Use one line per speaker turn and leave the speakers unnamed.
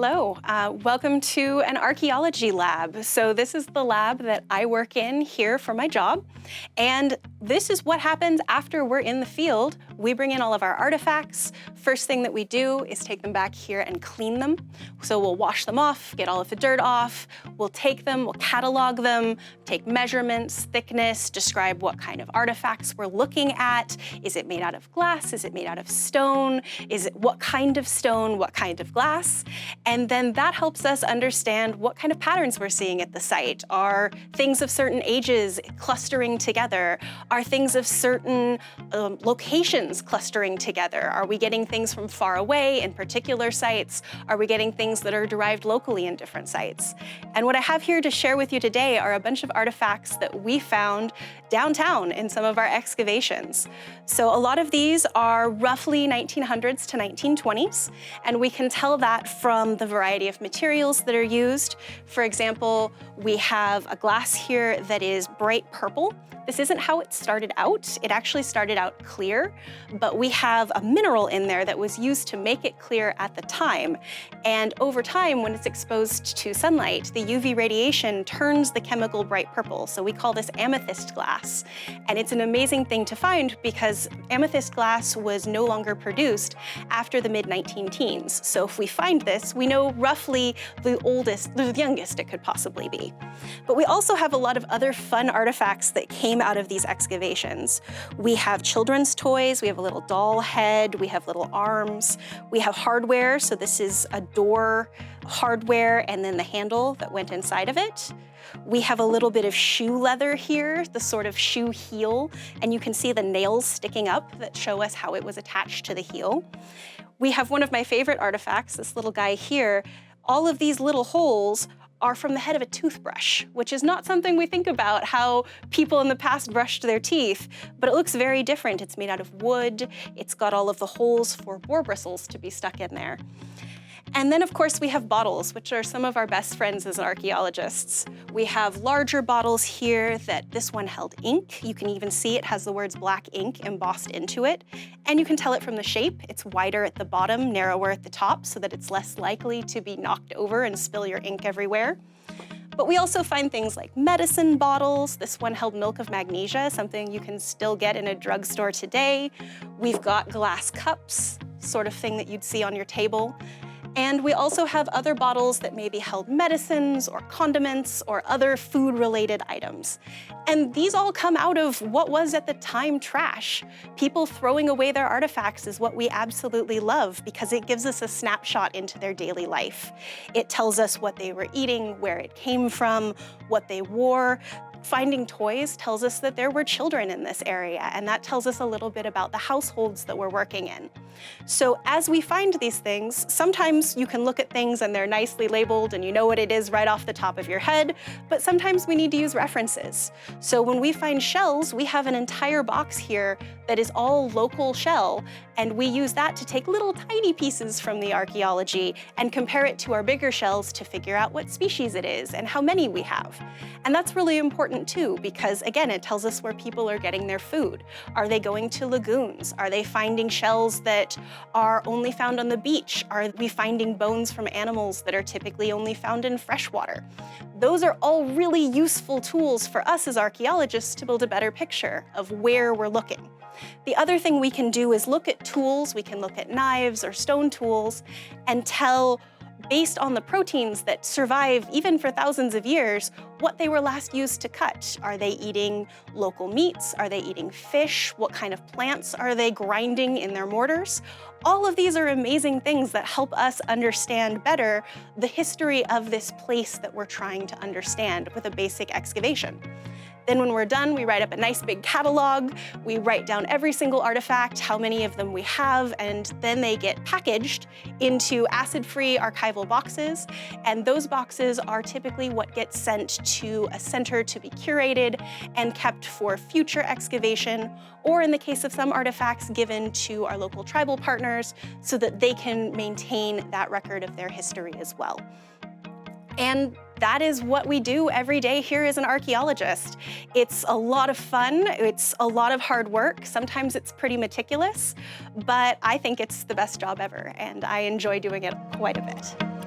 Hello, welcome to an archaeology lab. So this is the lab that I work in here for my job. And this is what happens after we're in the field. We bring in all of our artifacts. First thing that we do is take them back here and clean them. So we'll wash them off, get all of the dirt off. We'll take them, we'll catalog them, take measurements, thickness, describe what kind of artifacts we're looking at. Is it made out of glass? Is it made out of stone? Is it what kind of stone, what kind of glass? And then that helps us understand what kind of patterns we're seeing at the site. Are things of certain ages clustering together? Are things of certain locations clustering together? Are we getting things from far away in particular sites? Are we getting things that are derived locally in different sites? And what I have here to share with you today are a bunch of artifacts that we found downtown in some of our excavations. So a lot of these are roughly 1900s to 1920s, and we can tell that from the variety of materials that are used. For example, we have a glass here that is bright purple. This isn't how it started out. It actually started out clear, but we have a mineral in there that was used to make it clear at the time. And over time, when it's exposed to sunlight, the UV radiation turns the chemical bright purple. So we call this amethyst glass. And it's an amazing thing to find because amethyst glass was no longer produced after the mid-19 teens. So if we find this, we know roughly the youngest it could possibly be. But we also have a lot of other fun artifacts that came out of these excavations. We have children's toys, we have a little doll head, we have little arms, we have hardware, so this is a door hardware and then the handle that went inside of it. We have a little bit of shoe leather here, the sort of shoe heel, and you can see the nails sticking up that show us how it was attached to the heel. We have one of my favorite artifacts, this little guy here. All of these little holes are from the head of a toothbrush, which is not something we think about, how people in the past brushed their teeth, but it looks very different. It's made out of wood. It's got all of the holes for boar bristles to be stuck in there. And then, of course, we have bottles, which are some of our best friends as archaeologists. We have larger bottles here that this one held ink. You can even see it has the words black ink embossed into it. And you can tell it from the shape. It's wider at the bottom, narrower at the top, so that it's less likely to be knocked over and spill your ink everywhere. But we also find things like medicine bottles. This one held milk of magnesia, something you can still get in a drugstore today. We've got glass cups, sort of thing that you'd see on your table. And we also have other bottles that maybe held medicines or condiments or other food-related items. And these all come out of what was at the time trash. People throwing away their artifacts is what we absolutely love because it gives us a snapshot into their daily life. It tells us what they were eating, where it came from, what they wore. Finding toys tells us that there were children in this area, and that tells us a little bit about the households that we're working in. So as we find these things, sometimes you can look at things and they're nicely labeled and you know what it is right off the top of your head, but sometimes we need to use references. So when we find shells, we have an entire box here that is all local shell, and we use that to take little tiny pieces from the archaeology and compare it to our bigger shells to figure out what species it is and how many we have. And that's really important too, because again, it tells us where people are getting their food. Are they going to lagoons? Are they finding shells that are only found on the beach? Are we finding bones from animals that are typically only found in freshwater? Those are all really useful tools for us as archaeologists to build a better picture of where we're looking. The other thing we can do is look at tools. We can look at knives or stone tools and tell, based on the proteins that survive even for thousands of years, what they were last used to cut. Are they eating local meats? Are they eating fish? What kind of plants are they grinding in their mortars? All of these are amazing things that help us understand better the history of this place that we're trying to understand with a basic excavation. Then when we're done, we write up a nice big catalog. We write down every single artifact, how many of them we have, and then they get packaged into acid-free archival boxes. And those boxes are typically what gets sent to a center to be curated and kept for future excavation, or in the case of some artifacts, given to our local tribal partners so that they can maintain that record of their history as well. And that is what we do every day here as an archaeologist. It's a lot of fun, it's a lot of hard work, sometimes it's pretty meticulous, but I think it's the best job ever, and I enjoy doing it quite a bit.